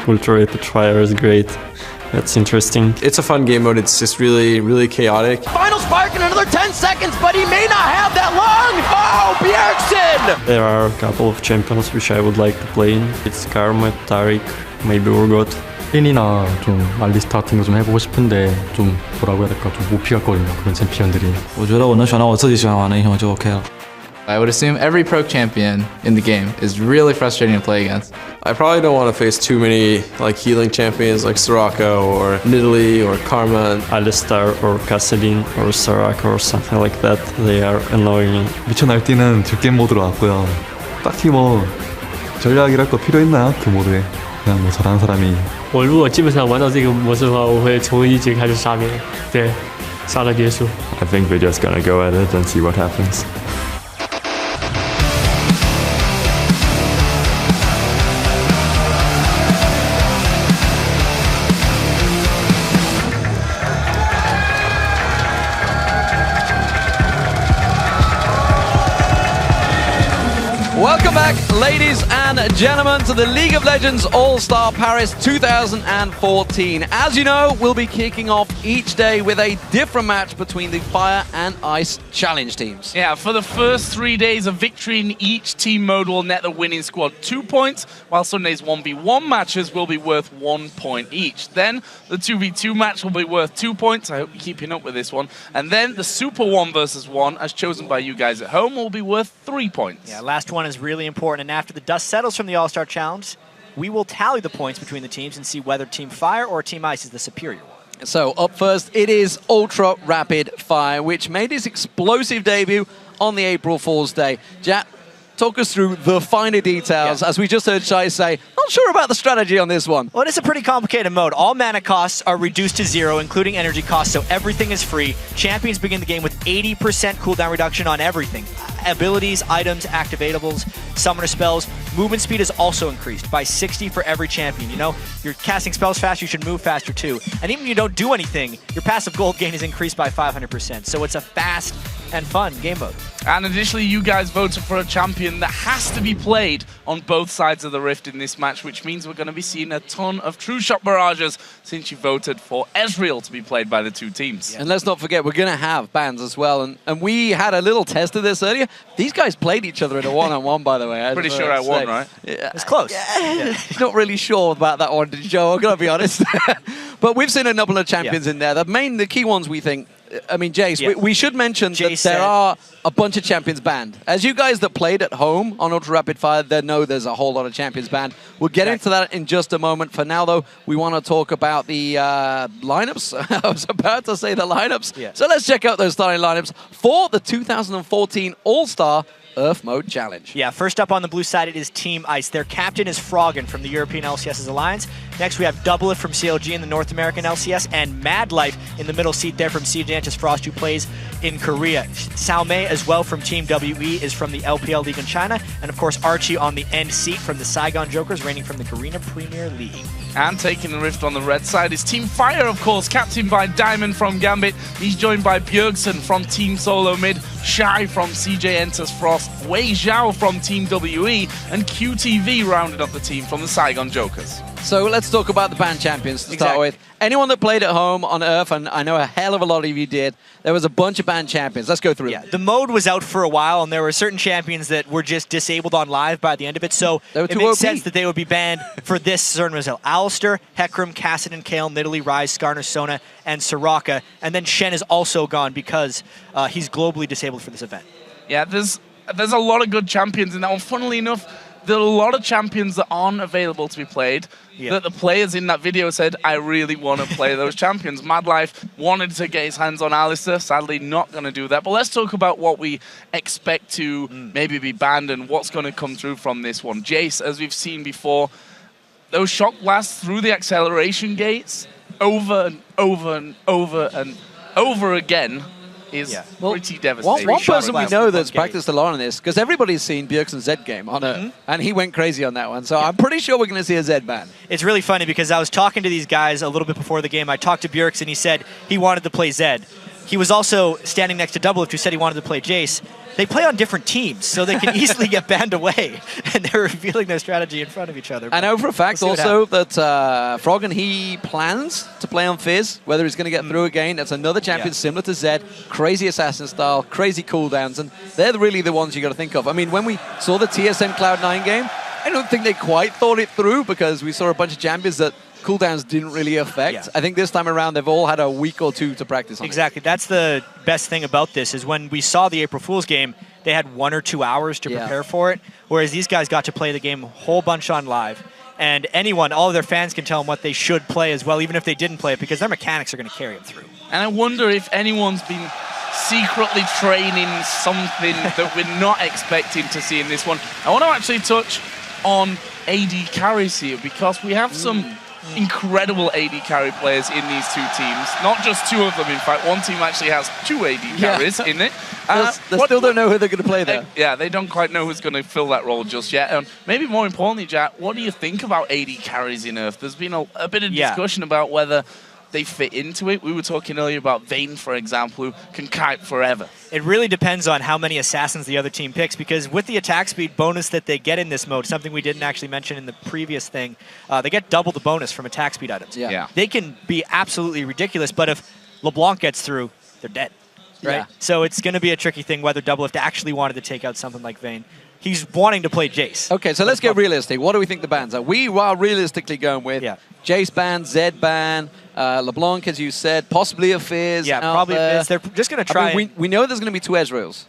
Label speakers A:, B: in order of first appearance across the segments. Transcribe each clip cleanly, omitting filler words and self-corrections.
A: Ultra Rapid Fire is great. That's interesting.
B: It's a fun game mode. It's just really, really chaotic.
C: Final spark in another 10 seconds, but he may not have that long. Oh, Bjergsen!
A: There are a couple of champions which I would like to play in. It's Karma, Tariq, maybe Urgot.
D: 핀이나 좀 말리스트 같은 거 좀 해보고 싶은데 좀 뭐라고 해야 될까 좀 못 피갔거든요 그런 챔피언들이.
E: 我觉得我能选到我自己喜欢玩的英雄就 OK 了。
F: I would assume every pro champion in the game is really frustrating to play against.
B: I probably don't want to face too many like healing champions like Soraka or Nidalee or Karma.
A: Alistar or Kassadin or Soraka or something like that. They are annoying.
D: 미쳐 날뛰는 즐겜 모드로 왔고요. 딱히 뭐 전략이랄 거 필요했나 그 모드에 그냥 뭐 잘하는 사람이.
G: 我如果基本上玩到这个模式的话，我会从一局开始杀别人，对，杀到结束。
A: I think we're just gonna go at it and see what happens.
C: Welcome back, ladies and gentlemen, to the League of Legends All-Star Paris 2014. As you know, we'll be kicking off each day with a different match between the Fire and Ice Challenge teams.
H: Yeah, for the first 3 days, a victory in each team mode will net the winning squad 2 points, while Sunday's 1v1 matches will be worth 1 point each. Then the 2v2 match will be worth 2 points. I hope you're keeping up with this one. And then the Super 1 versus 1, as chosen by you guys at home, will be worth 3 points.
I: Yeah, last one is really important, and after the dust settles from the All-Star Challenge, we will tally the points between the teams and see whether Team Fire or Team Ice is the superior one.
C: So up first, it is Ultra Rapid Fire, which made its explosive debut on the April Fool's Day. Jack, talk us through the finer details. As we just heard Shai say, not sure about the strategy on this one.
I: Well, it is a pretty complicated mode. All mana costs are reduced to 0, including energy costs, so everything is free. Champions begin the game with 80% cooldown reduction on everything. Abilities, items, activatables, summoner spells. Movement speed is also increased by 60 for every champion. You know, you're casting spells fast, you should move faster too. And even if you don't do anything, your passive gold gain is increased by 500%. So it's a fast and fun game mode.
H: And additionally, you guys voted for a champion that has to be played on both sides of the rift in this match, which means we're going to be seeing a ton of true shot barrages since you voted for Ezreal to be played by the two teams.
C: And let's not forget, we're going to have bans as well. And we had a little test of this earlier. These guys played each other in a one-on-one, by the way.
H: Pretty sure I won, right?
C: Yeah.
I: It's close.
C: Yeah. Not really sure about that one, Joe, I'm going to be honest. But we've seen a couple of champions in there. The key ones we think, I mean, Jace, we should mention that there are a bunch of champions banned. As you guys that played at home on Ultra Rapid Fire, they know there's a whole lot of champions banned. We'll get into that in just a moment. For now, though, we want to talk about the lineups. I was about to say the lineups.
I: Yeah.
C: So let's check out those starting lineups for the 2014 All-Star Earth Mode Challenge.
I: Yeah, first up on the blue side, it is Team Ice. Their captain is Froggen from the European LCS's Alliance. Next, we have Doublelift from CLG in the North American LCS, and Madlife in the middle seat there from CJantis Frost, who plays in Korea. Salmei as well from Team WE is from the LPL League in China, and of course Archie on the end seat from the Saigon Jokers, reigning from the Korean Premier League.
H: And taking the rift on the red side is Team Fire, of course, captained by Diamond from Gambit. He's joined by Bjergsen from Team Solo Mid, Shai from CJ Enters Frost, Wei Zhao from Team WE, and QTV rounded up the team from the Saigon Jokers.
C: So let's talk about the band champions to start with. Anyone that played at home on Earth, and I know a hell of a lot of you did, there was a bunch of band champions. Let's go through them.
I: The mode was out for a while, and there were certain champions that were just disabled on live by the end of it, so it makes sense that they would be banned for this certain result. Alistair, Hecarim, Kassadin, Kayle, Nidalee, Ryze, Skarner, Sona, and Soraka. And then Shen is also gone because he's globally disabled for this event.
H: Yeah, there's a lot of good champions in that one. Funnily enough, there are a lot of champions that aren't available to be played, that the players in that video said, I really want to play those champions. Madlife wanted to get his hands on Alistair, sadly not going to do that. But let's talk about what we expect to maybe be banned and what's going to come through from this one. Jace, as we've seen before, those shock blasts through the acceleration gates over and over and over and over again is pretty devastating.
C: One person we know that's practiced a lot on this, because everybody's seen Bjergsen's Zed game on it, and he went crazy on that one. So I'm pretty sure we're going to see a Zed ban.
I: It's really funny because I was talking to these guys a little bit before the game. I talked to Bjergsen, he said he wanted to play Zed. he was also standing next to Doublelift, who said he wanted to play Jace. They play on different teams, so they can easily get banned away, and they're revealing their strategy in front of each other.
C: I know for a fact also that Froggen, he plans to play on Fizz, whether he's going to get through again. That's another champion similar to Zed, crazy assassin style, crazy cooldowns, and they're really the ones you got to think of. I mean, when we saw the TSM Cloud9 game, I don't think they quite thought it through because we saw a bunch of champions that cooldowns didn't really affect. I think this time around they've all had a week or two to practice on
I: Exactly. That's the best thing about this is when we saw the April Fool's game, they had 1 or 2 hours to prepare for it, whereas these guys got to play the game a whole bunch on live. And anyone, all of their fans can tell them what they should play as well, even if they didn't play it, because their mechanics are going to carry them through.
H: And I wonder if anyone's been secretly training something that we're not expecting to see in this one. I want to actually touch on AD carries here because we have some incredible AD carry players in these two teams. Not just 2 of them, in fact. One team actually has 2 AD carries in it.
C: They still don't know who they're going to play there.
H: They don't quite know who's going to fill that role just yet. Maybe more importantly, Jack, what do you think about AD carries in Earth? There's been a bit of discussion about whether they fit into it. We were talking earlier about Vayne, for example, who can kite forever.
I: It really depends on how many assassins the other team picks, because with the attack speed bonus that they get in this mode, something we didn't actually mention in the previous thing, they get double the bonus from attack speed items. They can be absolutely ridiculous, but if LeBlanc gets through, they're dead. Right? So it's going to be a tricky thing whether Doublelift actually wanted to take out something like Vayne. He's wanting to play Jace.
C: Okay, so let's get realistic. What do we think the bans are? We are realistically going with Jace ban, Zed ban, LeBlanc, as you said, possibly a Fizz.
I: Yeah, probably a Fizz. They're just going to try.
C: I mean, we know there's going to be 2 Ezreals.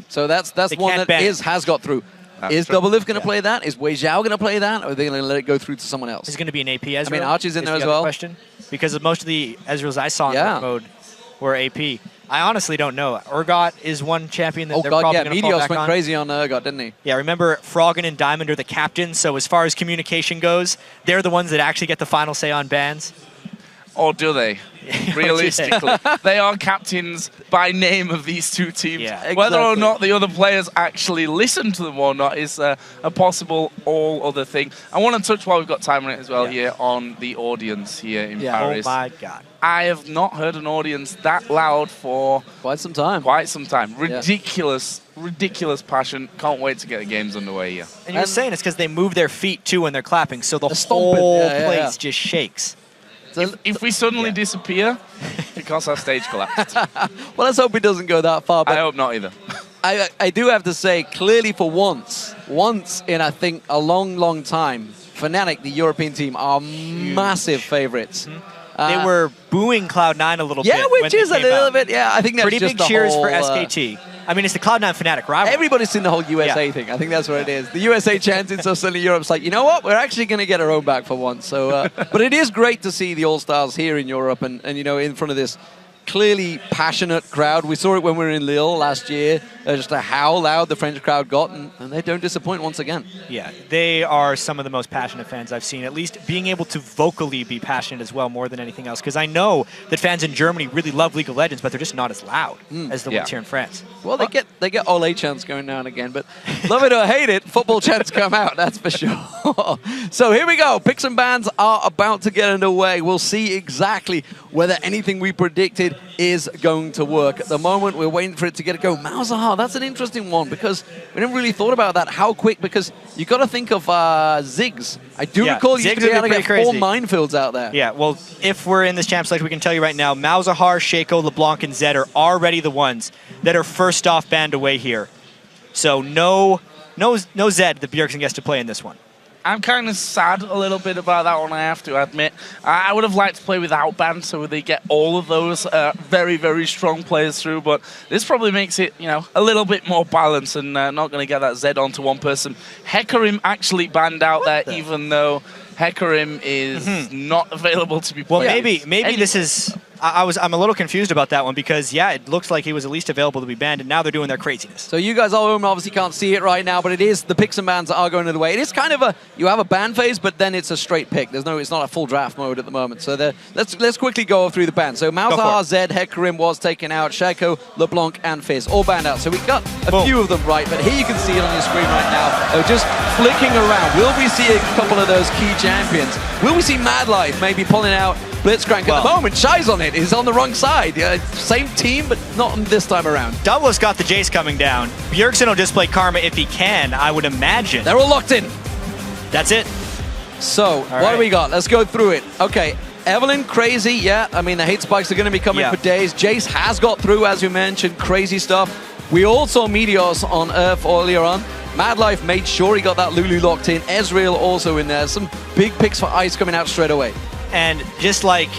C: So that's one that has got through. Is Doublelift going to play that? Is Wei Zhao going to play that? Or are they going to let it go through to someone else?
I: Is it going to be an AP Ezreal?
C: I mean, Archie's in there as well.
I: Question, because most of the Ezreals I saw in that mode were AP. I honestly don't know. Urgot is one champion that they're probably going to fall
C: Meteos
I: back
C: went
I: on.
C: crazy on Urgot, didn't he?
I: Yeah, remember Froggen and Diamond are the captains, so as far as communication goes, they're the ones that actually get the final say on bans.
H: Or do they? Realistically. They are captains by name of these 2 teams.
I: Yeah, exactly.
H: Whether or not the other players actually listen to them or not is a possible all other thing. I want to touch, while we've got time on it as well here, on the audience here in Paris.
I: Oh my God.
H: I have not heard an audience that loud for
C: quite some time.
H: Ridiculous, ridiculous passion. Can't wait to get the games underway here.
I: And you're saying it's because they move their feet too when they're clapping, so the whole place just shakes.
H: If we suddenly disappear, because our stage collapsed.
C: Well, let's hope it doesn't go that far. But
H: I hope not either.
C: I do have to say, clearly for once in, I think, a long, long time, Fnatic, the European team, are massive favorites.
I: They were booing Cloud9 a little bit.
C: Yeah, which is a little bit, I think that's
I: pretty
C: just
I: big cheers
C: whole,
I: for SKT. I mean, it's the Cloud9 Fnatic rivalry.
C: Everybody's seen the whole USA thing. I think that's what it is. The USA chanting, so suddenly Europe's like, you know what? We're actually going to get our own back for once. So, but it is great to see the All-Stars here in Europe and you know, in front of this clearly passionate crowd. We saw it when we were in Lille last year, just how loud the French crowd got, and they don't disappoint once again.
I: Yeah, they are some of the most passionate fans I've seen, at least being able to vocally be passionate as well, more than anything else, because I know that fans in Germany really love League of Legends, but they're just not as loud as the ones here in France.
C: Well, they get Ole chants going now and again, but love it or hate it, football chants come out, that's for sure. So here we go. Picks and bans are about to get underway. We'll see exactly whether anything we predicted is going to work. At the moment, we're waiting for it to get a go. Malzahar, that's an interesting one because we never really thought about that. How quick? Because you got to think of Ziggs. I do recall you used to be able to get 4 minefields out there.
I: Yeah, well, if we're in this champ select, we can tell you right now, Malzahar, Shaco, LeBlanc, and Zed are already the ones that are first off banned away here. So no Zed that Bjergsen gets to play in this one.
H: I'm kind of sad a little bit about that one, I have to admit. I would have liked to play without ban, so they get all of those very, very strong players through, but this probably makes it, you know, a little bit more balanced and not going to get that Zed onto one person. Hecarim actually banned out there, even though Hecarim is not available to be played.
I: Well, maybe this is... I'm a little confused about that one because, yeah, it looks like he was at least available to be banned, and now they're doing their craziness.
C: So you guys all home obviously can't see it right now, but it is the picks and bans that are going the way. It is kind of a, you have a ban phase, but then it's a straight pick. It's not a full draft mode at the moment. So let's quickly go through the bans. So Malzahar, Zed, Hecarim was taken out, Shaco, LeBlanc, and Fizz all banned out. So we got a few of them right, but here you can see it on your screen right now. They're just flicking around. Will we see a couple of those key champions? Will we see Madlife maybe pulling out Blitzcrank at the moment. Shy's on it. He's on the wrong side. Same team, but not this time around.
I: Doublelift's got the Jace coming down. Bjergsen will display Karma if he can, I would imagine.
C: They're all locked in.
I: That's it.
C: So, what do we got? Let's go through it. Okay, Evelyn, crazy, yeah. I mean, the hate spikes are going to be coming for days. Jace has got through, as you mentioned. Crazy stuff. We all saw Meteors on Earth earlier on. Madlife made sure he got that Lulu locked in. Ezreal also in there. Some big picks for Ice coming out straight away.
I: And just like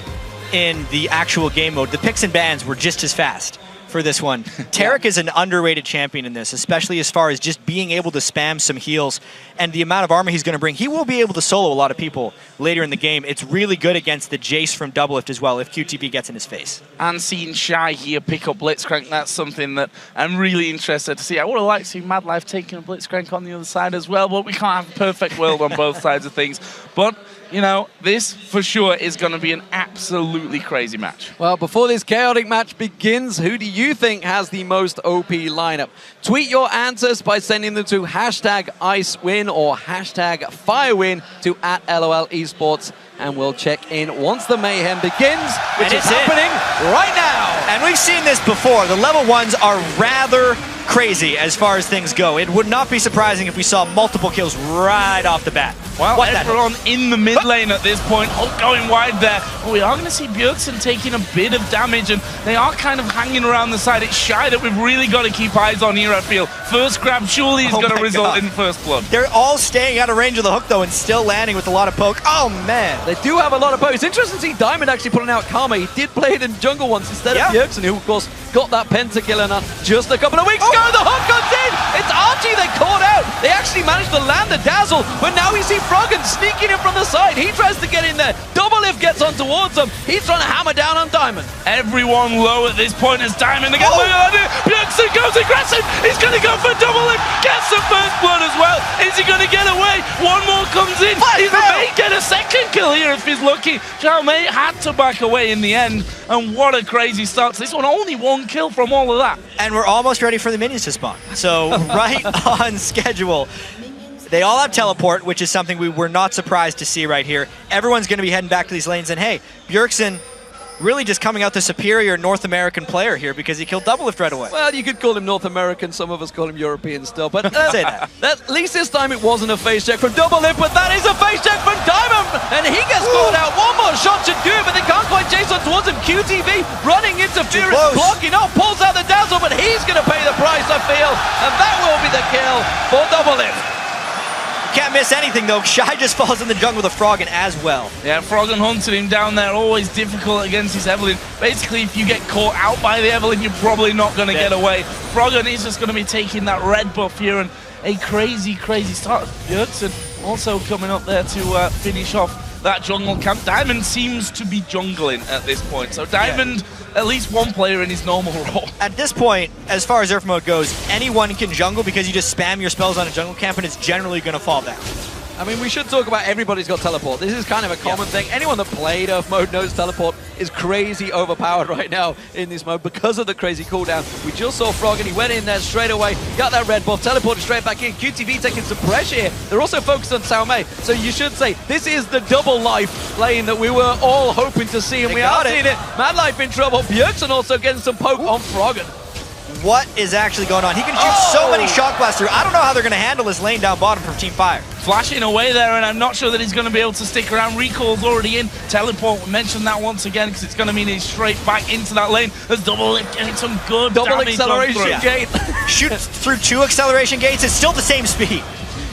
I: in the actual game mode, the picks and bans were just as fast for this one. Taric is an underrated champion in this, especially as far as just being able to spam some heals and the amount of armor he's going to bring. He will be able to solo a lot of people later in the game. It's really good against the Jace from Doublelift as well if QTV gets in his face.
H: And seeing Shy here pick up Blitzcrank, that's something that I'm really interested to see. I would have liked to see Madlife taking a Blitzcrank on the other side as well, but we can't have a perfect world on both sides of things. But you know, this for sure is going to be an absolutely crazy match.
C: Well, before this chaotic match begins, who do you think has the most OP lineup? Tweet your answers by sending them to #IceWin or #FireWin to @LOL Esports, and we'll check in once the mayhem begins, which is happening right now.
I: And we've seen this before. The level 1s are rather crazy as far as things go. It would not be surprising if we saw multiple kills right off the bat.
H: Well, everyone in the mid lane at this point, going wide there. But we are going to see Bjergsen taking a bit of damage, and they are kind of hanging around the side. It's Shy that we've really got to keep eyes on here, I feel. First grab surely is going to result in first blood.
I: They're all staying out of range of the hook, though, and still landing with a lot of poke. Oh, man.
C: They do have a lot of poke. It's interesting to see Diamond actually putting out Karma. He did play it in jungle once instead of Bjergsen, who, of course, got that pentakill in just a couple of weeks ago. The hook comes in. It's Archie they caught out. They actually managed to land the dazzle, but now we see Froggen sneaking in from the side. He tries to get in there. Doublelift gets on towards him. He's trying to hammer down on Diamond.
H: Everyone low at this point as Diamond again. Look at that. Bjergsen goes aggressive. He's going to go for Doublelift. Gets the first blood as well. Is he going to get away? One more comes in. He may get a second kill here if he's lucky. Xiaomei had to back away in the end. And what a crazy start. This one only one kill from all of that.
I: And we're almost ready for the minions to spawn. So right on schedule. They all have teleport, which is something we were not surprised to see right here. Everyone's going to be heading back to these lanes. And hey, Bjergsen really just coming out the superior North American player here because he killed Doublelift right away.
C: Well, you could call him North American. Some of us call him European still. But say that. At least this time it wasn't a face check from Doublelift, but that is a face check from Diamond. And he gets caught out. One more shot should do it, but they can't quite chase on towards him. QTV running interference, blocking off, pulls out the dazzle, but he's going to pay the price, I feel. And that will be the kill for Doublelift.
I: Can't miss anything, though. Shy just falls in the jungle with a Froggen as well.
H: Yeah, Froggen hunted him down there. Always difficult against his Evelyn. Basically, if you get caught out by the Evelyn, you're probably not going to get away. Froggen is just going to be taking that red buff here, and a crazy, crazy start. Bjergsen also coming up there to finish off that jungle camp. Diamond seems to be jungling at this point. So Diamond, at least one player in his normal role.
I: At this point, as far as Earth mode goes, anyone can jungle because you just spam your spells on a jungle camp and it's generally going to fall down.
C: I mean, we should talk about everybody's got teleport. This is kind of a common thing. Anyone that played Earth mode knows teleport is crazy overpowered right now in this mode because of the crazy cooldown. We just saw Froggen. He went in there straight away, got that red buff, teleported straight back in. QTV taking some pressure here. They're also focused on Xiaomei. So you should say this is the double life lane that we were all hoping to see, and we are seeing it. Madlife in trouble. Bjergsen also getting some poke on Froggen.
I: What is actually going on? He can shoot so many shock blasts through. I don't know how they're going to handle this lane down bottom from Team Fire.
H: Flashing away there, and I'm not sure that he's going to be able to stick around. Recall's already in. Teleport, we mentioned that once again because it's going to mean he's straight back into that lane. There's Doublelift getting some good
C: double
H: damage
C: acceleration gate.
I: Shoots through 2 acceleration gates. It's still the same speed.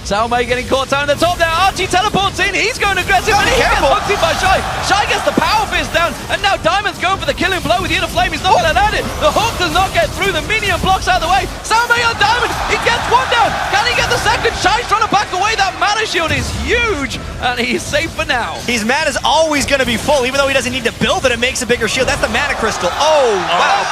C: Xiaomei getting caught down at the top there. Archie teleports in. He's going aggressive, and he gets hooked in by Shy. Shy gets the power fist down, and now Diamond's going for the killing blow with the inner flame. He's not going to land it. The hook does not get through. The minion blocks out of the way. Xiaomei on Diamond. He gets one down. Can he get the second? Shy's trying to back away. That mana shield is huge, and he's safe for now.
I: His mana is always going to be full, even though he doesn't need to build it. It makes a bigger shield. That's the mana crystal. Oh, wow.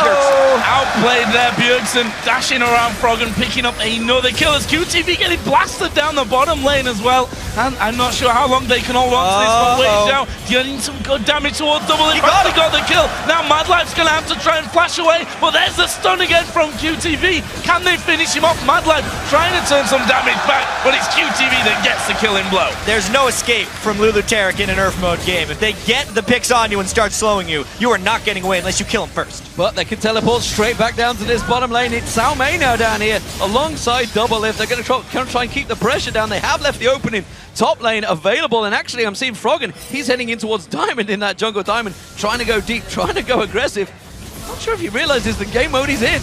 H: Outplayed there, Bjergsen dashing around Froggen, picking up another kill as QTV getting blasted down the bottom lane as well. And I'm not sure how long they can hold on to this one. Wait now, getting some good damage towards Doublelift. He got the kill. Now Madlife's going to have to try and flash away, but there's the stun again from QTV. Can they finish him off? Madlife trying to turn some damage back, but it's QTV that gets the killing blow.
I: There's no escape from Lulu Tarek in an Earth mode game. If they get the picks on you and start slowing you, you are not getting away unless you kill them first.
C: But they can teleport straight back down to this bottom lane. It's Sao Mei now down here alongside Doublelift. They're going to try and keep the pressure down. They have left the opening top lane available, and actually I'm seeing Froggen. He's heading in towards Diamond in that jungle. Diamond trying to go deep, trying to go aggressive. Not sure if he realizes the game mode he's in.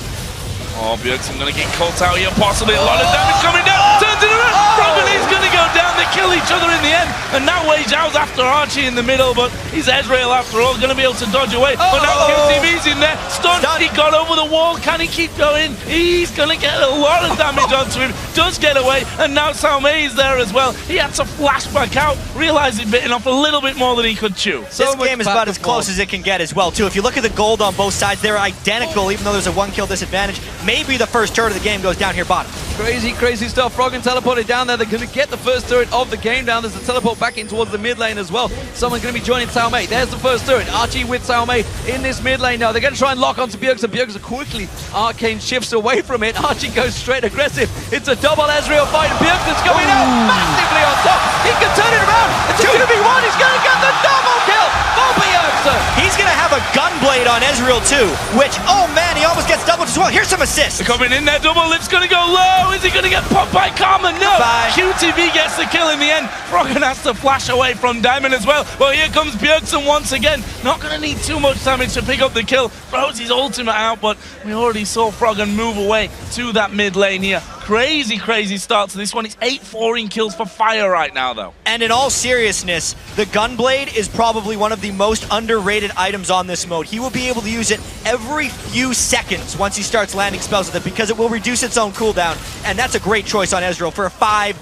H: Oh, Bjergsen going to get caught out here, possibly a lot of damage coming down. Turns it around. Froggen is going to go down. They kill each other in the end. And now Wei Zhao's after Archie in the middle, but he's Ezreal after all, going to be able to dodge away. But now QTV's in there. Stunned. He got over the wall. Can he keep going? He's going to get a lot of damage onto him. Does get away. And now Sao Mei is there as well. He had to flash back out, realize he'd bitten off a little bit more than he could chew.
I: This game is about as close as it can get as well, too. If you look at the gold on both sides, they're identical, even though there's a 1-kill disadvantage. Maybe the first turret of the game goes down here bottom.
C: Crazy, crazy stuff. Froggen teleported down there. They're going to get the first turret of the game down. There's a teleport back in towards the mid lane as well. Someone's going to be joining Sao Mei. There's the first turret. Archie with Sao Mei in this mid lane now. They're going to try and lock onto Bjergsen. Bjergsen quickly arcane shifts away from it. Archie goes straight aggressive. It's a double Ezreal fight. Bjergsen's coming out massively on top. He can turn it around. It's a 2v1. He's going to get the double kill for Bjergsen.
I: He's going to have a gunblade on Ezreal too, which, oh man, he almost gets doubled as well. Here's some assists.
H: They're coming in there. Doublelift's going to go low. Is he going to get popped by Karma? No.
I: Bye.
H: QTV gets the kill in the end. Froggen has to flash away from Diamond as well. Well, here comes Bjergsen once again. Not going to need too much damage to pick up the kill. Throws his ultimate out, but we already saw Froggen move away to that mid lane here. Crazy, crazy start to this one. It's 8-4 in kills for Fire right now, though.
I: And in all seriousness, the Gunblade is probably one of the most underrated items on this mode. He will be able to use it every few seconds once he starts landing spells with it, because it will reduce its own cooldown, and that's a great choice on Ezreal for a 5-1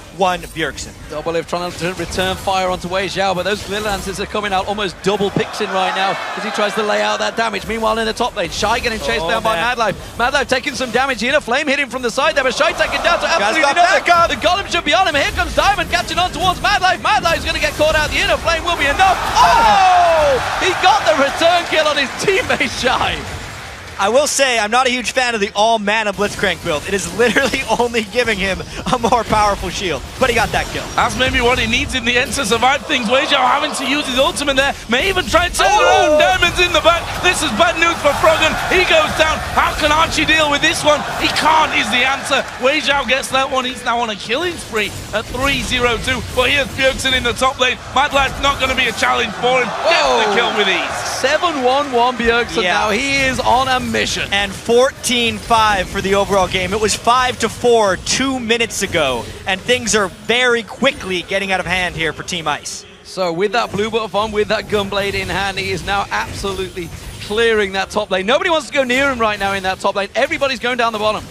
I: Bjergsen.
C: Doublelift trying to return fire onto Wei Zhao, but those Glitter Lances are coming out almost double pixing right now as he tries to lay out that damage. Meanwhile, in the top lane, Shy getting chased down by Madlife. Madlife taking some damage here. A flame hitting from the side there, but Shy taking down to absolutely nothing. The Golem should be on him. Here comes Diamond catching on towards Madlife. Madlife's going to get caught out. The inner flame will be enough. Oh! He got the return kill on his teammate Shy.
I: I will say, I'm not a huge fan of the all-mana Blitzcrank build. It is literally only giving him a more powerful shield, but he got that kill.
H: That's maybe what he needs in the end to survive things. Wei Zhao having to use his ultimate there. May even try to turn around. Diamond's in the back. This is bad news for Froggen. He goes down. How can Archie deal with this one? He can't is the answer. Wei Zhao gets that one. He's now on a killing spree at 3-0-2. But here's Bjergsen in the top lane. Madlife's not going to be a challenge for him. Gets the kill with ease.
C: 7-1-1 Bjergsen now. He is on a mission.
I: And 14-5 for the overall game. It was 5-4 2 minutes ago, and things are very quickly getting out of hand here for Team Ice.
C: So with that blue buff on, with that Gunblade in hand, he is now absolutely clearing that top lane. Nobody wants to go near him right now in that top lane. Everybody's going down the bottom.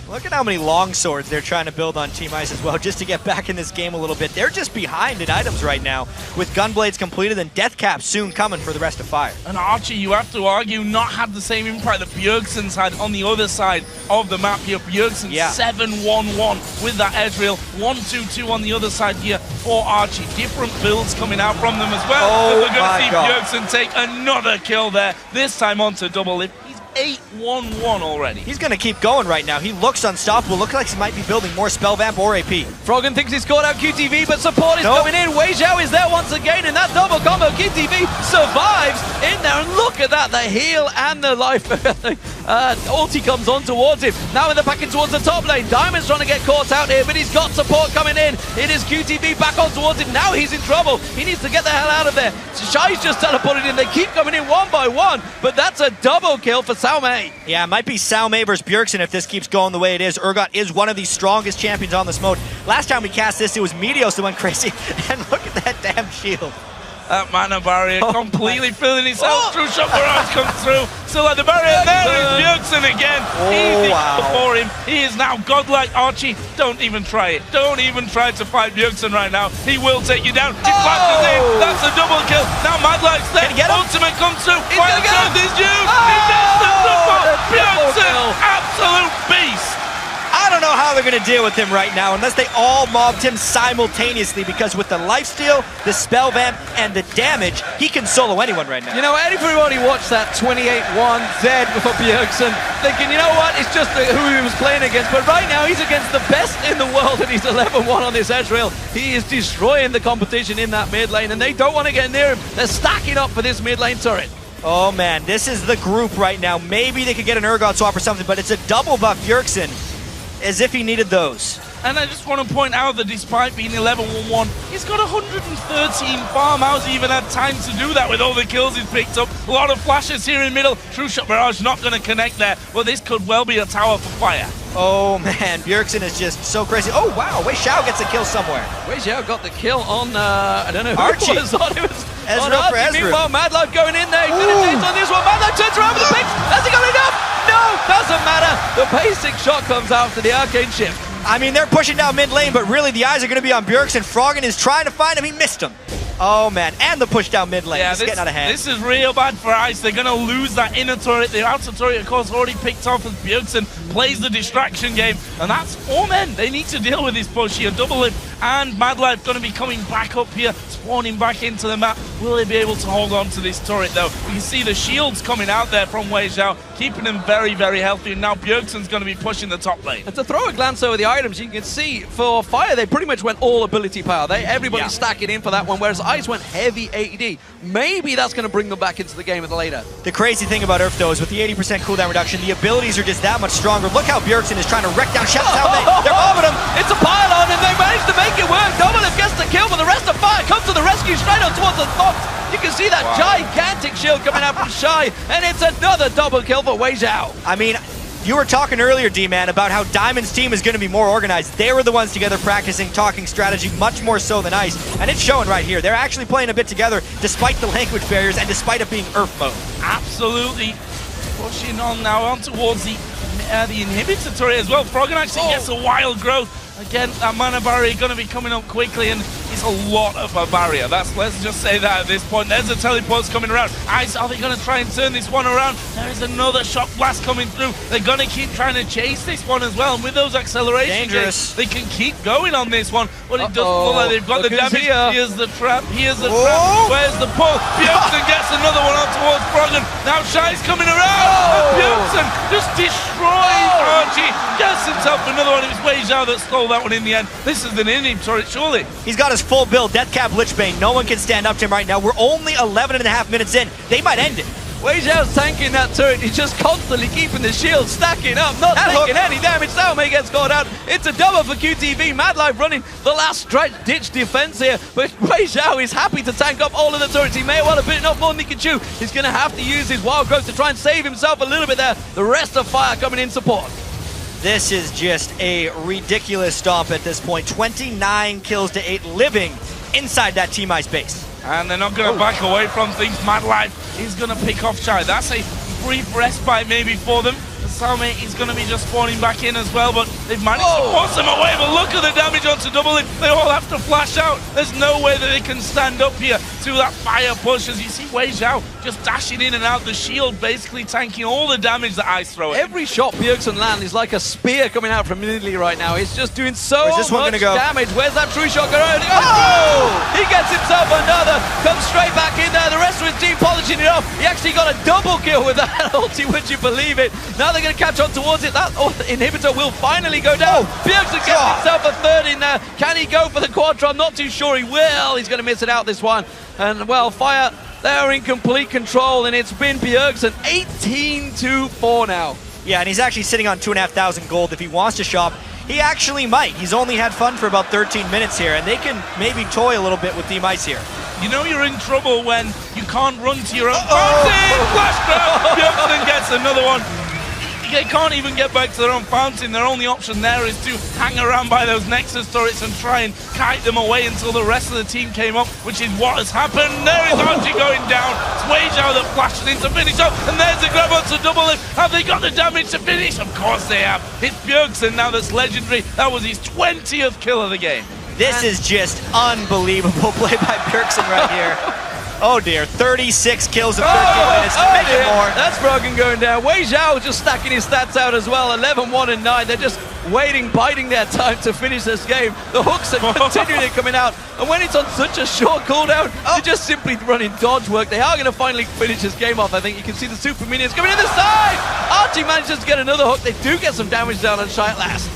I: Look at how many long swords they're trying to build on Team Ice as well, just to get back in this game a little bit. They're just behind in items right now, with Gunblades completed and Death Cap soon coming for the rest of Fire.
H: And Archie, you have to argue, not had the same impact that Bjergsen's had on the other side of the map here. Bjergsen 7-1-1 with that Ezreal, 1-2-2 on the other side here for Archie. Different builds coming out from them as well.
I: Oh,
H: we're going to see Bjergsen take another kill there, this time onto Doublelift. 8-1-1 already.
I: He's going to keep going right now. He looks unstoppable. Looks like he might be building more Spell Vamp or AP.
C: Froggen thinks he's caught out QTV, but support is coming in. Wei Zhao is there once again, and that double combo. QTV survives in there, and look at that, the heal and the life. Ulti comes on towards him. Now in the pack in towards the top lane. Diamond's trying to get caught out here, but he's got support coming in. It is QTV back on towards him. Now he's in trouble. He needs to get the hell out of there. Shai's just teleported in. They keep coming in one by one, but that's a double kill for Sao Mei.
I: Yeah, it might be Sao Mei versus Bjergsen if this keeps going the way it is. Urgot is one of the strongest champions on this mode. Last time we cast this, it was Meteos that went crazy. And look at that damn shield.
H: That mana barrier completely filling itself through. Shock Barrage comes through. Still at the barrier. There is Bjergsen again. Easy for him. He is now godlike. Archie, don't even try it. Don't even try to fight Bjergsen right now. He will take you down. He flashes in. That's a double kill. Now Madlife's there. Ultimate comes through. Fire Sound is used. He gets the double. Bjergsen, absolute beast.
I: I don't know how they're going to deal with him right now unless they all mobbed him simultaneously, because with the lifesteal, the spell vamp, and the damage, he can solo anyone right now.
C: You know, everybody watched that 28-1 Zed for Bjergsen, thinking, you know what, it's just who he was playing against, but right now he's against the best in the world and he's 11-1 on this edge rail. He is destroying the competition in that mid lane and they don't want to get near him. They're stacking up for this mid lane turret.
I: Oh man, this is the group right now. Maybe they could get an Urgot swap or something, but it's a double buff Bjergsen, as if he needed those.
H: And I just want to point out that despite being 11-1-1, he's got 113 farm. How's he even had time to do that with all the kills he's picked up? A lot of flashes here in middle. True Shot Barrage not going to connect there. Well, this could well be a tower for Fire.
I: Oh man, Bjergsen is just so crazy. Oh wow, Wei Xiao gets a kill somewhere.
C: Wei Xiao got the kill on, I don't know who
I: Archie.
C: it was on. It was
I: Ezra
C: on
I: for
C: Archie.
I: Ezra.
C: Meanwhile, Madlife going in there. He's going to chase on this one. Madlife turns around with the picks. Has he got enough? No, doesn't matter. The basic shot comes after the arcane shift.
I: I mean, they're pushing down mid lane, but really the eyes are going to be on Bjergsen. Froggen is trying to find him. He missed him. Oh man, and the push down mid lane.
H: Yeah,
I: He's getting out of hand.
H: This is real bad for Ice. They're going to lose that inner turret. The outer turret, of course, already picked off as Bjergsen plays the distraction game. And that's 4 men. They need to deal with this push here. Doublelift and Madlife going to be coming back up here, spawning back into the map. Will they be able to hold on to this turret, though? You can see the shields coming out there from Wei Xiao, keeping him very, very healthy. And now Bjergsen's going to be pushing the top lane.
C: And to throw a glance over the items, you can see for Fire, they pretty much went all ability power. Everybody's stacking in for that one, whereas Ice went heavy AD. Maybe that's going to bring them back into the game a little later.
I: The crazy thing about Earth, though, is with the 80% cooldown reduction, the abilities are just that much stronger. Look how Bjergsen is trying to wreck down Shep's They're mobbing him.
C: It's a pylon, and they managed to make it work. Doublelift gets the kill, but the rest of Fire comes to the rescue straight on towards the top. You can see that gigantic shield coming out from Shy, and it's another double kill for Wei Xiao.
I: I mean, you were talking earlier, D-Man, about how Diamond's team is going to be more organized. They were the ones together practicing, talking strategy, much more so than Ice. And it's showing right here. They're actually playing a bit together, despite the language barriers and despite it being Earth mode.
H: Absolutely. Pushing on now on towards the inhibitor turret as well. Froggen actually gets a wild growth. Again, that mana barrier going to be coming up quickly, and it's a lot of a barrier. Let's just say that at this point. There's a teleport's coming around. Ice, are they going to try and turn this one around? There is another shock blast coming through. They're going to keep trying to chase this one as well. And with those acceleration gains, they can keep going on this one. But it doesn't look like they've got the damage. Here's the trap. Here's the trap. Where's the pull? Bjergsen gets another one on towards Froggen. Now Shy's coming around. And Bjergsen just destroys Archie. Gets himself another one. It was Wei Xiao that stole that one in the end. This is an inhib turret, surely.
I: He's got his full build, Deathcap Lichbane. No one can stand up to him right now. We're only 11.5 minutes in. They might end it.
C: Wei Xiao's tanking that turret. He's just constantly keeping the shield stacking up, not taking any damage. Xiaomei gets caught out. It's a double for QTV. Madlife running the last ditch defense here, but Wei Xiao is happy to tank up all of the turrets. He may well have bitten off more than he can chew. He's going to have to use his wild growth to try and save himself a little bit there. The rest of Fire coming in support.
I: This is just a ridiculous stomp at this point. 29 kills to 8 living inside that Team Ice base.
H: And they're not going to back away from things. Madlife is going to pick off Shy. That's a brief respite maybe for them. Xiaomei is going to be just spawning back in as well, but they've managed to force them away. But look at the damage onto Doublelift. They all have to flash out. There's no way that they can stand up here to that fire push. As you see Wei Xiao just dashing in and out, the shield basically tanking all the damage that Ice throw at him.
C: Every shot Bjergsen lands is like a spear coming out from Italy right now. He's just doing so much damage. Where's that true shot going? He gets himself another. Comes straight back in there. The rest of his team polishing it off. He actually got a double kill with that ulti, would you believe it? Now they're going to catch on towards it. That inhibitor will finally go down. Bjergsen gets himself a third in there. Can he go for the quadra? I'm not too sure he will. He's going to miss it out this one. And well, Fire, they're in complete control, and it's been Bjergsen 18-4 now.
I: Yeah, and he's actually sitting on 2,500 gold. If he wants to shop, he actually might. He's only had fun for about 13 minutes here, and they can maybe toy a little bit with Team Ice here.
H: You know you're in trouble when you can't run to your own fountain. Flash grab. Bjergsen gets another one. They can't even get back to their own fountain. Their only option there is to hang around by those Nexus turrets and try and kite them away until the rest of the team came up, which is what has happened. There is Archie going down. It's Wei Xiao that flashed in to finish up, and there's the grab onto Doublelift. Have they got the damage to finish? Of course they have. It's Bjergsen now that's legendary. That was his 20th kill of the game.
I: This is just unbelievable play by Bjergsen right here. Oh dear, 36 kills in 13 minutes. Make it more.
C: That's Froggen going down. Wei Xiao just stacking his stats out as well. 11-1 and 9. They're just waiting, biding their time to finish this game. The hooks are continually coming out, and when it's on such a short cooldown, they're just simply running dodge work. They are going to finally finish this game off. I think you can see the super minions coming in the side. Archie manages to get another hook. They do get some damage down on Shy at last.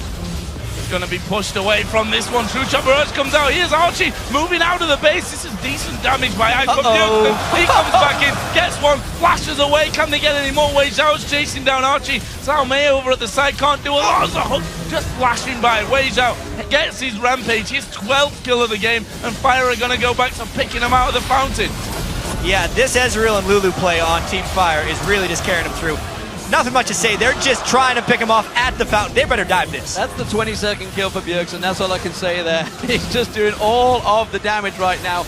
H: Going to be pushed away from this one. True Chopper Urge comes out. Here's Archie moving out of the base. This is decent damage by Ice. He comes back in, gets one, flashes away. Can they get any more? Wei Zhao's chasing down Archie. Sao Mei over at the side can't do a lot. There's a hook just flashing by. Wei Zhao gets his rampage. His 12th kill of the game, and Fire are going to go back to picking him out of the fountain.
I: Yeah, this Ezreal and Lulu play on Team Fire is really just carrying them through. Nothing much to say. They're just trying to pick him off at the fountain. They better dive this.
C: That's the 22nd kill for Bjergsen. That's all I can say there. He's just doing all of the damage right now.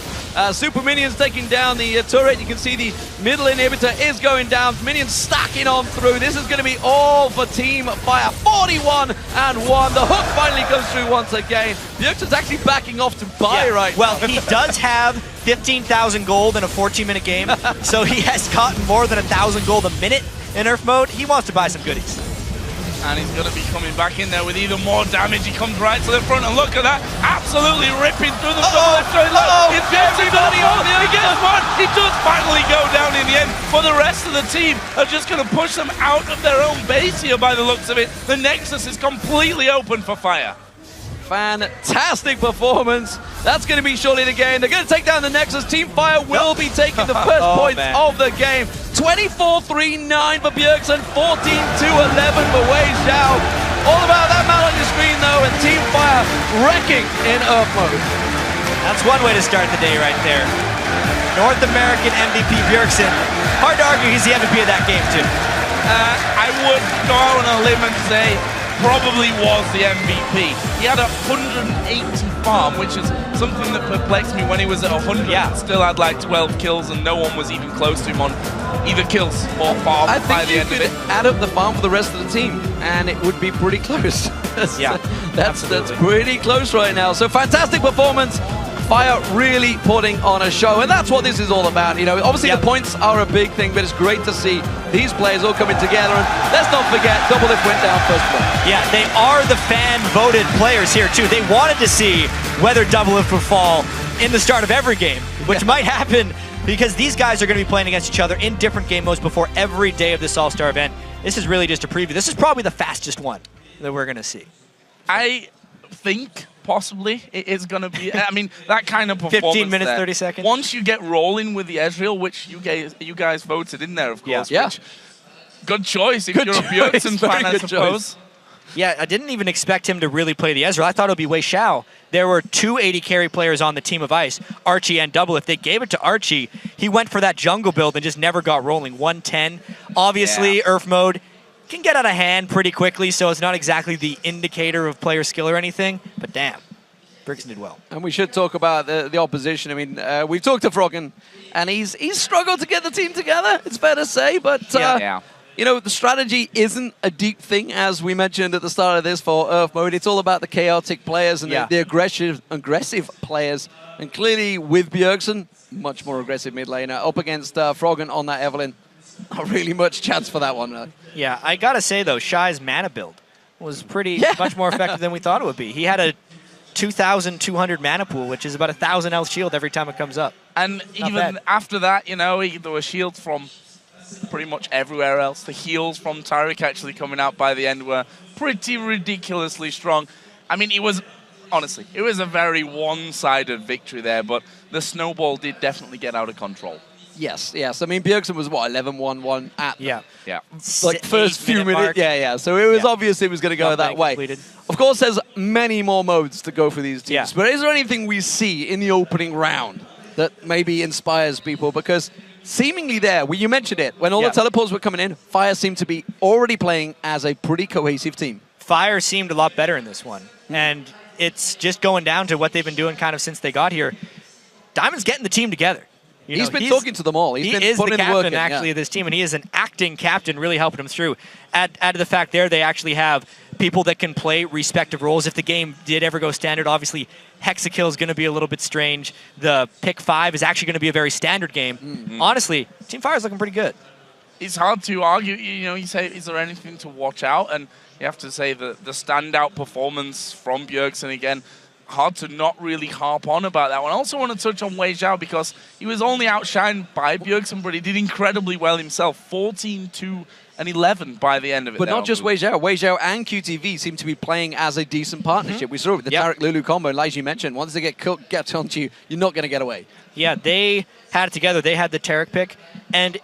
C: Super Minions taking down the turret. You can see the middle inhibitor is going down. Minions stacking on through. This is going to be all for Team Fire. 41-1. The hook finally comes through once again. Bjergsen's actually backing off to buy right
I: well,
C: now.
I: He does have 15,000 gold in a 14-minute game, so he has gotten more than 1,000 gold a minute in Earth mode. He wants to buy some goodies.
H: And he's going to be coming back in there with even more damage. He comes right to the front, and look at that. Absolutely ripping through the double. It's Bjergsen got it. He gets one. He does finally go down in the end. But the rest of the team are just going to push them out of their own base here by the looks of it. The Nexus is completely open for Fire.
C: Fantastic performance. That's going to be surely the game. They're going to take down the Nexus. Team Fire will be taking the first points of the game. 24-3-9 for Bjergsen, 14-11 for Wei Zhao. All about that man on your screen though, and Team Fire wrecking in Earth mode.
I: That's one way to start the day right there. North American MVP Bjergsen. Hard to argue he's the MVP of that game too.
H: I would go out on a limb and say probably was the MVP. He had 180 farm, which is something that perplexed me when he was at 100.
I: Yeah.
H: Still had like 12 kills, and no one was even close to him on either kills or farm by the end of it.
C: Add up the farm for the rest of the team, and it would be pretty close. That's pretty close right now. So fantastic performance. Fire really putting on a show, and that's what this is all about. You know, obviously the points are a big thing, but it's great to see these players all coming together. And let's not forget, Doublelift went down first place.
I: Yeah, they are the fan-voted players here too. They wanted to see whether Doublelift would fall in the start of every game, which might happen because these guys are going to be playing against each other in different game modes before every day of this All-Star event. This is really just a preview. This is probably the fastest one that we're going to see.
H: I think possibly it is going to be, I mean, that kind of performance
I: 15 minutes,
H: there.
I: 30 seconds.
H: Once you get rolling with the Ezreal, which you guys voted in there, of course.
C: Yeah.
H: Which, good choice if you're a Bjergsen fan, I suppose.
I: Yeah, I didn't even expect him to really play the Ezreal. I thought it would be Wei Zhao. There were two 80 carry players on the team of Ice, Archie and Doublelift. They gave it to Archie. He went for that jungle build and just never got rolling. 110. Obviously, Earth mode can get out of hand pretty quickly, so it's not exactly the indicator of player skill or anything, but damn, Bjergsen did well.
C: And we should talk about the opposition. I mean, we've talked to Froggen, and he's struggled to get the team together, it's fair to say, but you know, the strategy isn't a deep thing, as we mentioned at the start of this for Earth mode. It's all about the chaotic players and the aggressive players, and clearly with Bjergsen, much more aggressive mid laner, up against Froggen on that Evelyn. Not really much chance for that one.
I: Yeah, I gotta say though, Shy's mana build was much more effective than we thought it would be. He had a 2,200 mana pool, which is about 1,000 health shield every time it comes up.
H: And even after that, you know, there were shields from pretty much everywhere else. The heals from Taric actually coming out by the end were pretty ridiculously strong. I mean, honestly, it was a very one-sided victory there, but the snowball did definitely get out of control.
C: Yes. I mean, Bjergsen was, what, 11-1-1 at
I: like
C: first few minutes.
I: Mark.
C: So it was obvious it was going to go that way.
I: Completed.
C: Of course, there's many more modes to go for these teams, but is there anything we see in the opening round that maybe inspires people? Because seemingly you mentioned it, when all the teleports were coming in, Fire seemed to be already playing as a pretty cohesive team.
I: Fire seemed a lot better in this one, and it's just going down to what they've been doing kind of since they got here. Diamond's getting the team together.
C: He's been talking to them all. He's been putting
I: the
C: the work
I: captain,
C: in,
I: actually, of this team, and he is an acting captain, really helping him through. Add to the fact they actually have people that can play respective roles. If the game did ever go standard, obviously, Hexakill is going to be a little bit strange. The pick 5 is actually going to be a very standard game. Honestly, Team Fire is looking pretty good.
H: it's hard to argue. You know, you say, is there anything to watch out? And you have to say that the standout performance from Bjergsen again, hard to not really harp on about that one. I also want to touch on Wei Zhao because he was only outshined by Bjergsen, but he did incredibly well himself. 14-2 and 11 by the end of it.
C: But not just Wei Zhao and QTV seem to be playing as a decent partnership. We saw it with the Tarek Lulu combo, and like you mentioned, once they get onto you, you're not going to get away.
I: Yeah, they had it together. They had the Tarek pick. And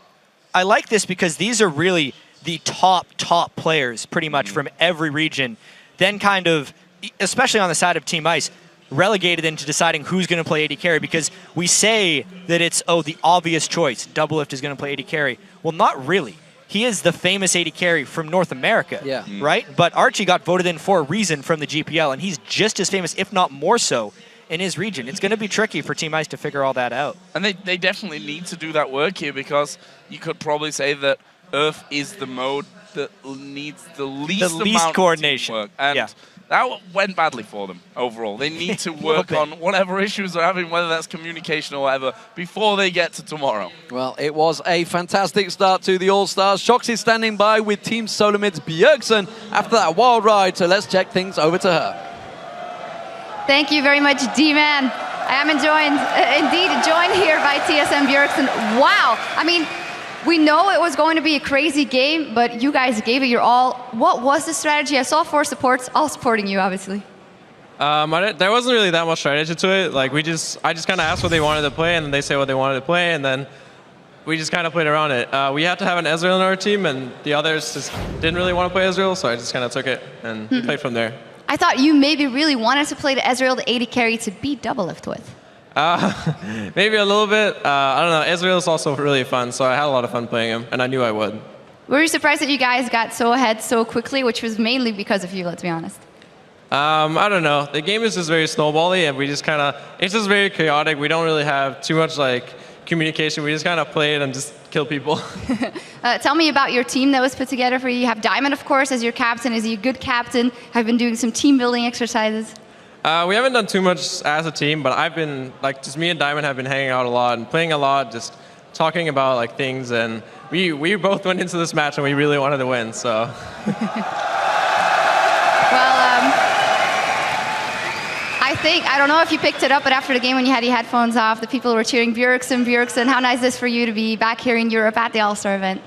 I: I like this because these are really the top players pretty much from every region. Then kind of, especially on the side of Team Ice, relegated into deciding who's going to play AD carry because we say that it's, the obvious choice. Doublelift is going to play AD carry. Well, not really. He is the famous AD carry from North America, right? But Archie got voted in for a reason from the GPL, and he's just as famous, if not more so, in his region. It's going to be tricky for Team Ice to figure all that out.
H: And they definitely need to do that work here because you could probably say that Earth is the mode that needs the least amount
I: coordination.
H: Of work. And that went badly for them overall. They need to work on whatever issues they're having, whether that's communication or whatever, before they get to tomorrow.
C: Well, it was a fantastic start to the All-Stars. Shox is standing by with Team Solomid's Bjergsen after that wild ride, so let's check things over to her.
J: Thank you very much, D-Man. I am indeed joined here by TSM Bjergsen. Wow. I mean, we know it was going to be a crazy game, but you guys gave it your all. What was the strategy? I saw 4 supports, all supporting you, obviously.
K: There wasn't really that much strategy to it. Like I just kind of asked what they wanted to play, and then they say what they wanted to play, and then we just kind of played around it. We had to have an Ezreal in our team, and the others just didn't really want to play Ezreal, so I just kind of took it and we played from there.
J: I thought you maybe really wanted to play the Ezreal, the AD carry, to beat Doublelift with.
K: Maybe a little bit. I don't know. Ezreal is also really fun, so I had a lot of fun playing him, and I knew I would.
J: Were you surprised that you guys got so ahead so quickly, which was mainly because of you, let's be honest?
K: I don't know. The game is just very snowbally, and we just kind of, it's just very chaotic. We don't really have too much like communication. We just kind of play it and just kill people.
J: Tell me about your team that was put together for you. You have Diamond, of course, as your captain. Is he a good captain? Have been doing some team building exercises?
K: We haven't done too much as a team, but I've been, like, just me and Diamond have been hanging out a lot and playing a lot, just talking about, like, things, and we both went into this match and we really wanted to win, so.
J: I don't know if you picked it up, but after the game when you had your headphones off, the people were cheering Bjergsen, Bjergsen. How nice is this for you to be back here in Europe at the All-Star event?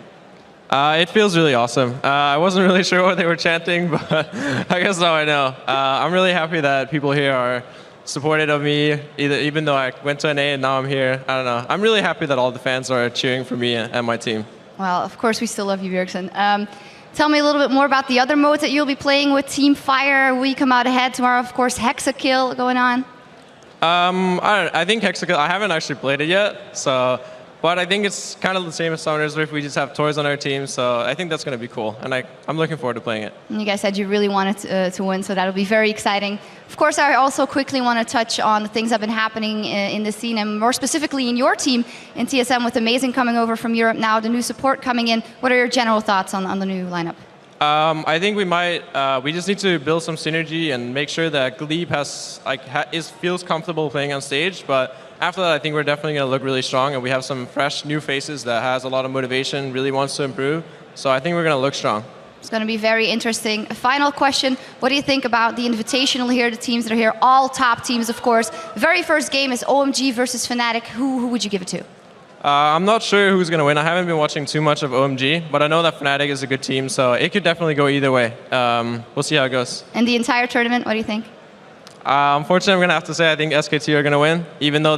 K: It feels really awesome. I wasn't really sure what they were chanting, but I guess now I know. I'm really happy that people here are supportive of me, even though I went to NA and now I'm here. I don't know. I'm really happy that all the fans are cheering for me and my team.
J: Well, of course, we still love you, Bjergsen. Tell me a little bit more about the other modes that you'll be playing with Team Fire. Will you come out ahead tomorrow? Of course, Hexakill going on.
K: I think Hexakill, I haven't actually played it yet, so, but I think it's kind of the same as Summoners Rift. We just have toys on our team, so I think that's going to be cool, and I'm looking forward to playing it.
J: And you guys said you really wanted to win, so that'll be very exciting. Of course, I also quickly want to touch on the things that have been happening in the scene, and more specifically in your team in TSM, with Amazing coming over from Europe now, the new support coming in. What are your general thoughts on the new lineup?
K: I think we just need to build some synergy and make sure that Glebe feels comfortable playing on stage. But after that, I think we're definitely going to look really strong, and we have some fresh new faces that has a lot of motivation, really wants to improve. So I think we're going to look strong.
J: It's going to be very interesting. A final question. What do you think about the Invitational here, the teams that are here? All top teams, of course. The very first game is OMG versus Fnatic. Who would you give it to?
K: I'm not sure who's going to win. I haven't been watching too much of OMG, but I know that Fnatic is a good team, so it could definitely go either way. We'll see how it goes.
J: And the entire tournament, what do you think?
K: Unfortunately, I'm going to have to say I think SKT are going to win. Even though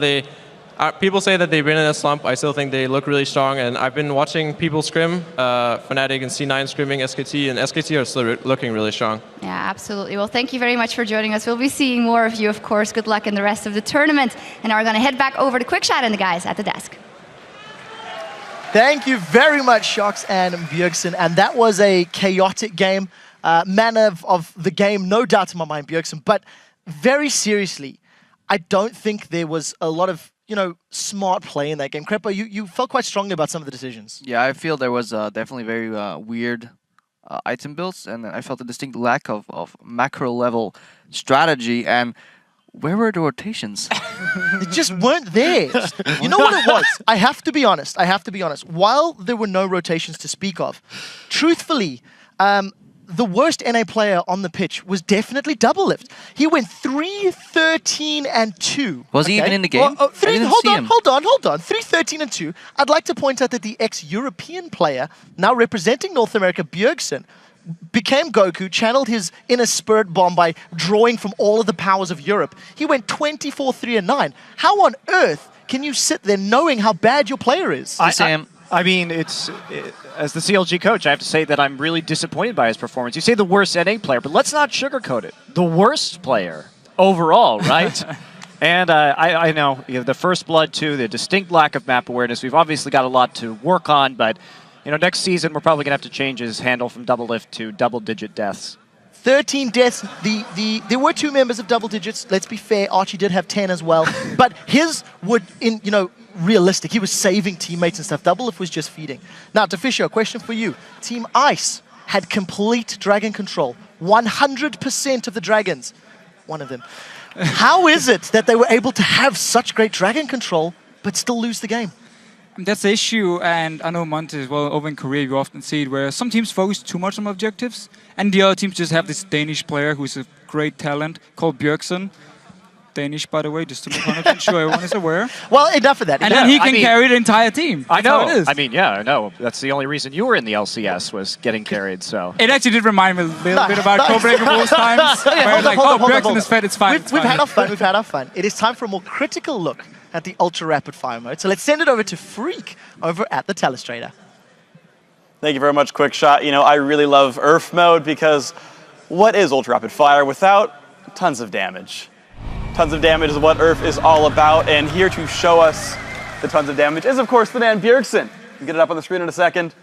K: people say that they've been in a slump, I still think they look really strong. And I've been watching people scrim, Fnatic and C9 scrimming SKT, and SKT are still looking really strong.
J: Yeah, absolutely. Well, thank you very much for joining us. We'll be seeing more of you, of course. Good luck in the rest of the tournament. And now we're going to head back over to Quickshot and the guys at the desk.
L: Thank you very much, Shox and Bjergsen. And that was a chaotic game. Man of the game, no doubt in my mind, Bjergsen. But very seriously, I don't think there was a lot of, smart play in that game. Crepo, you felt quite strongly about some of the decisions.
M: Yeah, I feel there was definitely very weird item builds, and I felt a distinct lack of macro level strategy. And Where were the rotations?
L: They just weren't there. You know what it was? I have to be honest. While there were no rotations to speak of, truthfully, the worst NA player on the pitch was definitely Doublelift. He went 3-13-2.
M: Was he even in the game?
L: Hold on. 3-13-2. I'd like to point out that the ex-European player, now representing North America, Bjergsen, became Goku, channeled his inner spirit bomb by drawing from all of the powers of Europe. He went 24-3-9. How on earth can you sit there knowing how bad your player is?
I: I mean, as the CLG coach, I have to say that I'm really disappointed by his performance. You say the worst NA player, but let's not sugarcoat it. The worst player overall, right? And I know the First Blood too, the distinct lack of map awareness. We've obviously got a lot to work on, but next season we're probably gonna have to change his handle from Doublelift to double-digit deaths.
L: 13 deaths. There were 2 members of double digits. Let's be fair, Archie did have 10 as well. But his would, realistic. He was saving teammates and stuff. Doublelift was just feeding. Now, Deficio, question for you. Team Ice had complete dragon control. 100% of the dragons. One of them. How is it that they were able to have such great dragon control but still lose the game?
N: That's the issue, and I know Monte as well, over in Korea you often see it where some teams focus too much on objectives, and the other teams just have this Danish player who's a great talent called Bjergsen. Danish, by the way, just to make 100% sure everyone is aware.
L: Well, enough of that.
N: And then he can carry the entire team. That's how it is.
I: I mean, yeah, I know. That's the only reason you were in the LCS was getting carried, so.
N: It actually did remind me a little bit about Cobreaker Wolves times. Where like, Bjergsen is fed, it's fine.
L: We've had our fun. It is time for a more critical look at the ultra rapid fire mode. So let's send it over to Freak over at the Telestrator.
O: Thank you very much, Quickshot. I really love URF mode because what is ultra rapid fire without tons of damage? Tons of damage is what URF is all about, and here to show us the tons of damage is, of course, the man Bjergsen. We'll get it up on the screen in a second.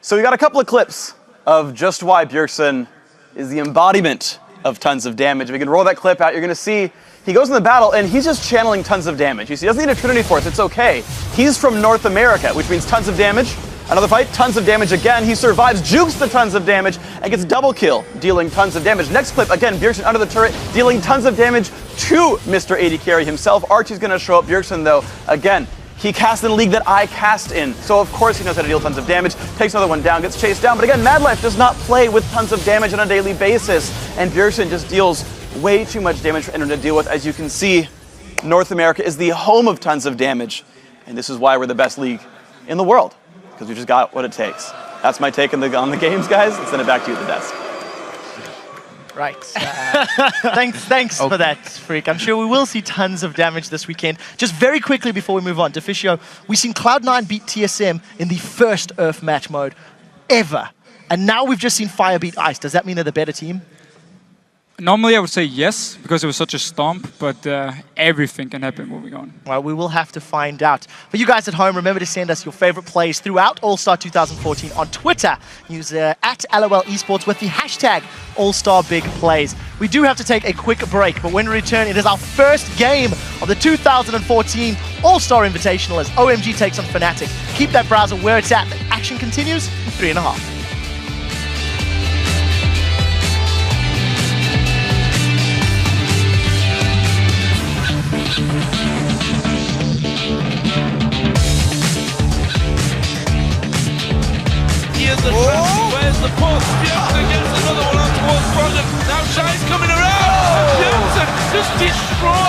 O: So we got a couple of clips of just why Bjergsen is the embodiment of tons of damage. If we can roll that clip out, you're going to see he goes in the battle, and he's just channeling tons of damage. You see, he doesn't need a Trinity Force. It's okay. He's from North America, which means tons of damage. Another fight, tons of damage again. He survives, jukes the tons of damage, and gets double kill, dealing tons of damage. Next clip, again, Bjergsen under the turret, dealing tons of damage to Mr. AD Carry himself. Archie's going to show up. Bjergsen, though, again, he cast in a league that I cast in, so of course he knows how to deal tons of damage. Takes another one down, gets chased down, but again, Madlife does not play with tons of damage on a daily basis, and Bjergsen just deals way too much damage for anyone to deal with. As you can see, North America is the home of tons of damage, and this is why we're the best league in the world, because we just got what it takes. That's my take on the games, guys. Let's send it back to you at the desk.
L: Right. Thanks for that, Freak. I'm sure we will see tons of damage this weekend. Just very quickly before we move on, Deficio, we've seen Cloud9 beat TSM in the first URF match mode ever. And now we've just seen Fire beat Ice. Does that mean they're the better team?
N: Normally I would say yes, because it was such a stomp, but everything can happen moving on.
L: Well, we will have to find out. For you guys at home, remember to send us your favorite plays throughout All-Star 2014 on Twitter. Use at LOL Esports with the hashtag AllStarBigPlays. We do have to take a quick break, but when we return, it is our first game of the 2014 All-Star Invitational as OMG takes on Fnatic. Keep that browser where it's at. The action continues in 3.5.
P: Here's the trap. Where's the post? Bjergsen gets another one on towards Brogdon. Now Shai's coming around. Bjergsen just destroys